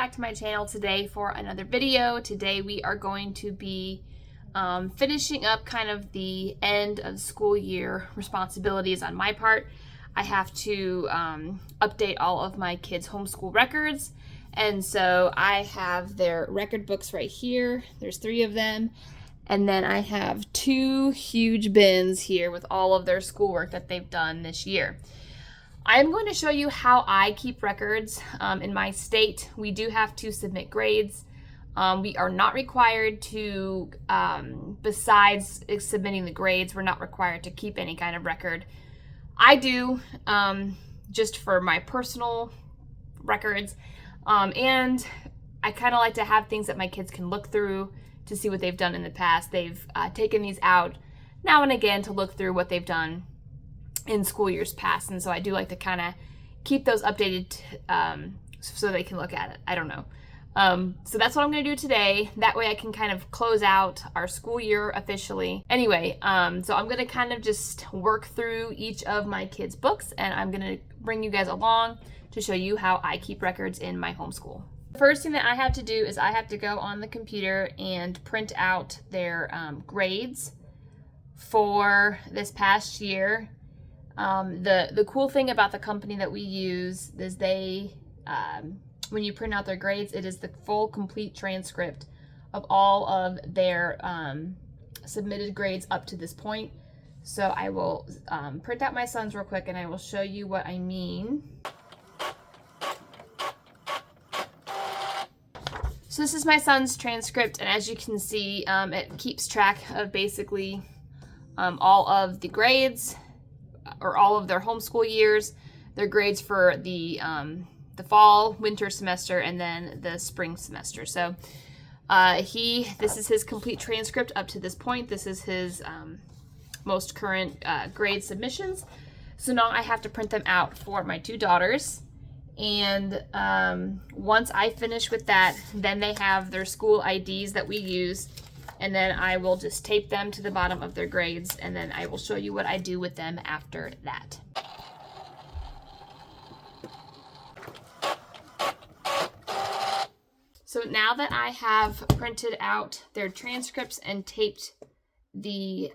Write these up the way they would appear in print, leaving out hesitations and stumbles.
back to my channel today for another video. Today we are going to be finishing up kind of the end of school year responsibilities on my part. I have to update all of my kids' homeschool records, and so I have their record books right here. There's 3 of them, and then I have 2 huge bins here with all of their schoolwork that they've done this year. I'm going to show you how I keep records. In my state, we do have to submit grades. We are not required to, besides submitting the grades, we're not required to keep any kind of record. I do, just for my personal records. And I kind of like to have things that my kids can look through to see what they've done in the past. They've taken these out now and again to look through what they've done in school years past, and so I do like to kind of keep those updated so they can look at it. I don't know. So that's what I'm going to do today. That way I can kind of close out our school year officially. Anyway, so I'm going to kind of just work through each of my kids' books, and I'm going to bring you guys along to show you how I keep records in my homeschool. The first thing that I have to do is I have to go on the computer and print out their grades for this past year. The cool thing about the company that we use is they, when you print out their grades, it is the full complete transcript of all of their submitted grades up to this point. So I will print out my son's real quick and I will show you what I mean. So this is my son's transcript, and as you can see, it keeps track of basically all of the grades, or all of their homeschool years, their grades for the fall, winter semester, and then the spring semester. So this is his complete transcript up to this point. This is his most current grade submissions. So now I have to print them out for my 2 daughters. And once I finish with that, then they have their school IDs that we use. And then I will just tape them to the bottom of their grades, and then I will show you what I do with them after that. So now that I have printed out their transcripts and taped their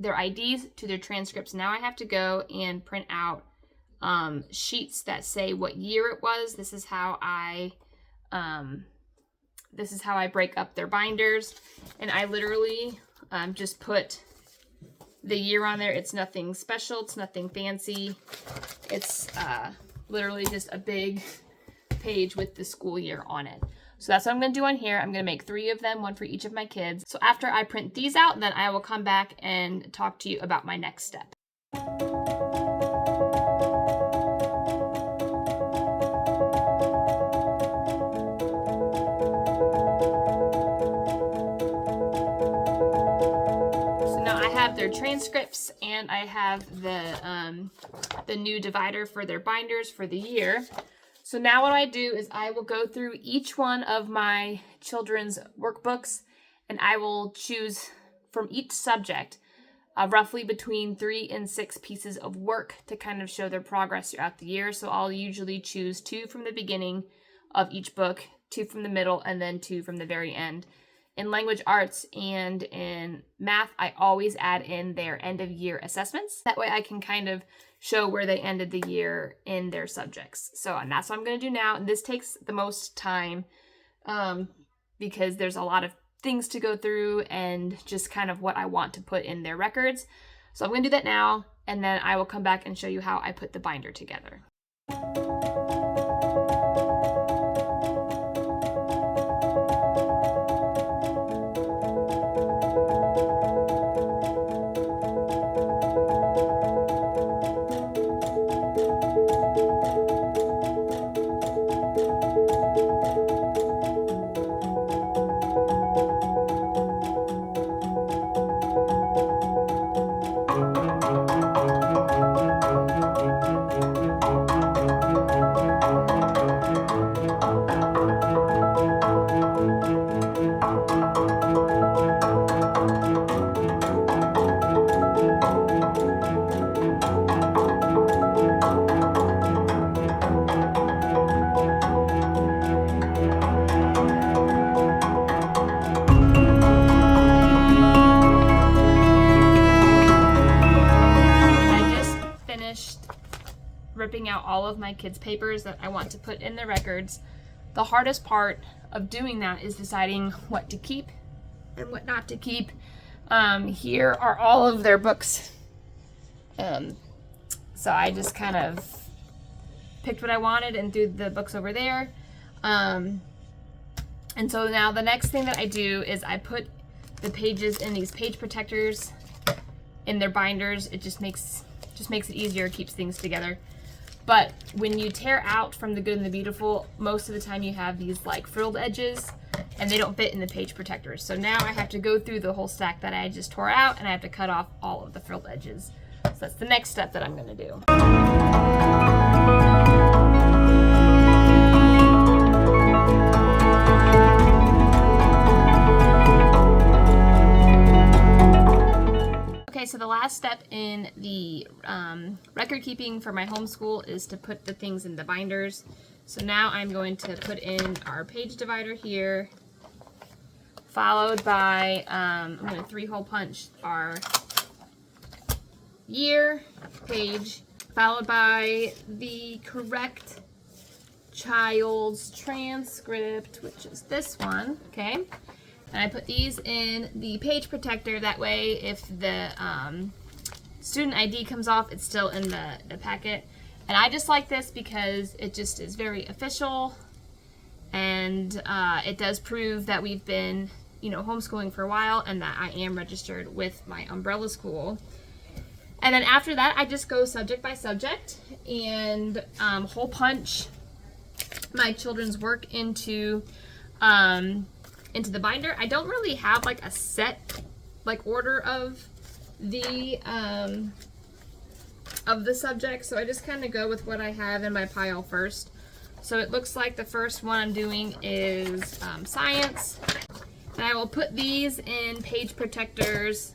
IDs to their transcripts, now I have to go and print out sheets that say what year it was. This is how I break up their binders, and I literally just put the year on there. It's nothing special, it's nothing fancy. It's literally just a big page with the school year on it. So that's what I'm going to do on here. I'm going to make 3 of them, 1 for each of my kids. So after I print these out, then I will come back and talk to you about my next step. Their transcripts, and I have the new divider for their binders for the year. So now what I do is I will go through each one of my children's workbooks, and I will choose from each subject roughly between 3 and 6 pieces of work to kind of show their progress throughout the year. So I'll usually choose 2 from the beginning of each book, 2 from the middle, and then 2 from the very end. In language arts and in math, I always add in their end of year assessments. That way I can kind of show where they ended the year in their subjects. So and that's what I'm going to do now. And this takes the most time because there's a lot of things to go through and just kind of what I want to put in their records. So I'm going to do that now, and then I will come back and show you how I put the binder together. ripping out all of my kids' papers that I want to put in the records. The hardest part of doing that is deciding what to keep and what not to keep. Here are all of their books. So I just kind of picked what I wanted and threw the books over there. And so now the next thing that I do is I put the pages in these page protectors in their binders. It just makes it easier, keeps things together. But when you tear out from the Good and the Beautiful, most of the time you have these like frilled edges and they don't fit in the page protectors. So now I have to go through the whole stack that I just tore out and I have to cut off all of the frilled edges. So that's the next step that I'm gonna do. Okay, so the last step in the record keeping for my homeschool is to put the things in the binders. So now I'm going to put in our page divider here, followed by, I'm going to 3-hole punch our year page, followed by the correct child's transcript, which is this one, okay? And I put these in the page protector. That way, if the student ID comes off, it's still in the packet. And I just like this because it just is very official. And it does prove that we've been, homeschooling for a while and that I am registered with my umbrella school. And then after that, I just go subject by subject and hole punch my children's work into the binder. I don't really have like a set order of the subject, so I just kind of go with what I have in my pile first. So it looks like the first one I'm doing is science, and I will put these in page protectors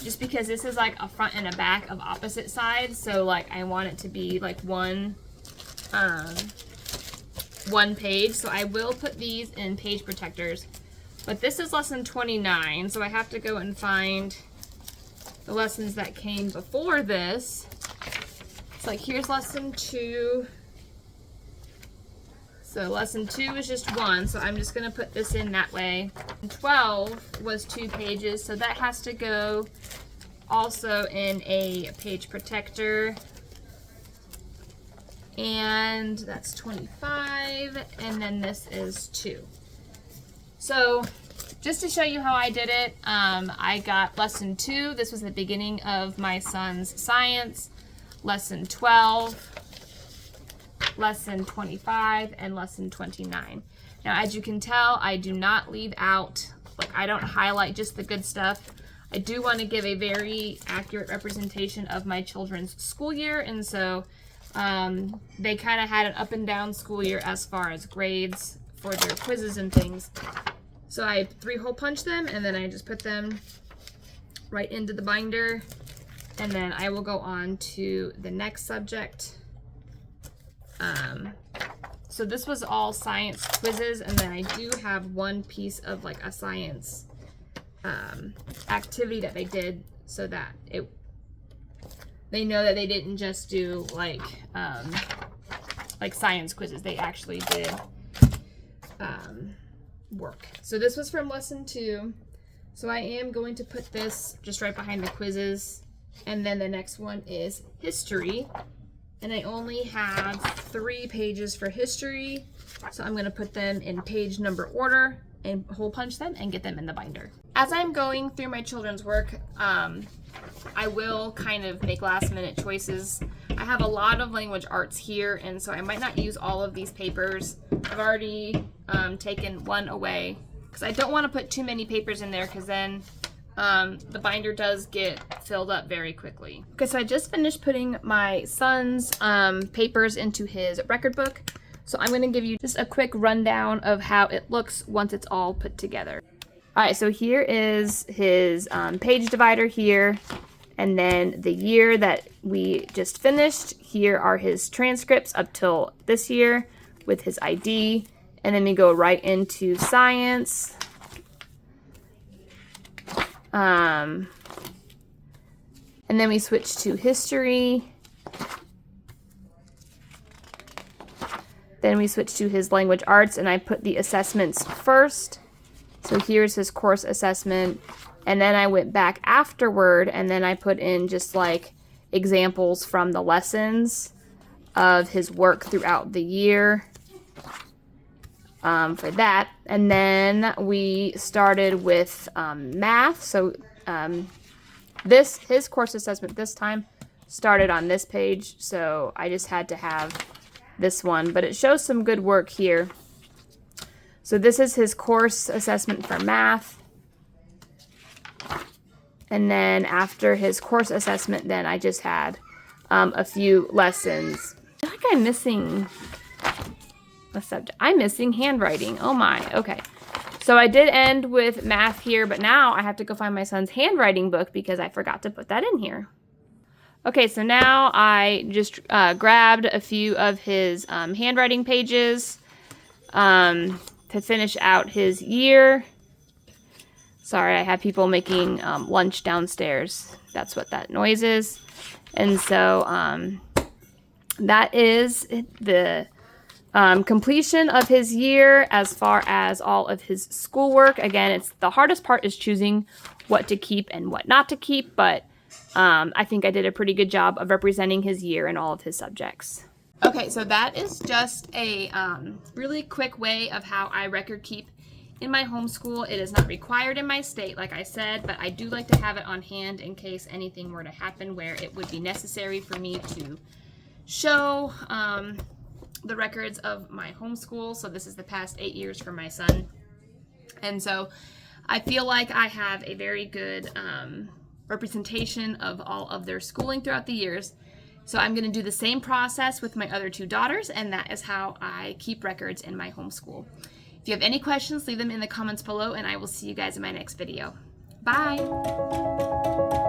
just because this is like a front and a back of opposite sides, so like I want it to be like one page, so I will put these in page protectors. But this is lesson 29, so I have to go and find the lessons that came before this. It's like, here's lesson 2. So lesson 2 is just 1, so I'm just going to put this in that way. And 12 was 2 pages, so that has to go also in a page protector. And that's 25, and then this is 2. So just to show you how I did it, I got lesson 2. This was the beginning of my son's science. Lesson 12, lesson 25, and lesson 29. Now, as you can tell, I do not leave out, I don't highlight just the good stuff. I do want to give a very accurate representation of my children's school year, and so they kind of had an up and down school year as far as grades for their quizzes and things. So I 3-hole punch them, and then I just put them right into the binder, and then I will go on to the next subject. So this was all science quizzes, and then I do have one piece of like a science activity that they did, so that they know that they didn't just do like science quizzes. They actually did work. So this was from lesson 2. So I am going to put this just right behind the quizzes, and then the next one is history, and I only have 3 pages for history, so I'm going to put them in page number order and hole punch them and get them in the binder. As I'm going through my children's work, I will kind of make last minute choices. I have a lot of language arts here, and so I might not use all of these papers. I've already taken one away because I don't want to put too many papers in there, because then the binder does get filled up very quickly. Okay, so I just finished putting my son's papers into his record book. So I'm going to give you just a quick rundown of how it looks once it's all put together. All right, so here is his page divider here, and then the year that we just finished. Here are his transcripts up till this year with his ID, and then we go right into science. And then we switch to history. Then we switched to his language arts, and I put the assessments first. So here's his course assessment. And then I went back afterward, and then I put in just like examples from the lessons of his work throughout the year for that. And then we started with math. So his course assessment this time started on this page, so I just had to have this one, but it shows some good work here. So this is his course assessment for math. And then after his course assessment, then I just had a few lessons. I feel like I'm missing a subject. I'm missing handwriting. Oh my, okay. So I did end with math here, but now I have to go find my son's handwriting book because I forgot to put that in here. Okay, so now I just grabbed a few of his handwriting pages to finish out his year. Sorry, I have people making lunch downstairs. That's what that noise is. And so that is the completion of his year as far as all of his schoolwork. Again, the hardest part is choosing what to keep and what not to keep, but I think I did a pretty good job of representing his year in all of his subjects. Okay, so that is just a really quick way of how I record keep in my homeschool. It is not required in my state, like I said, but I do like to have it on hand in case anything were to happen where it would be necessary for me to show the records of my homeschool. So this is the past 8 years for my son. And so I feel like I have a very good representation of all of their schooling throughout the years. So I'm going to do the same process with my other 2 daughters, and that is how I keep records in my homeschool. If you have any questions, leave them in the comments below, and I will see you guys in my next video. Bye!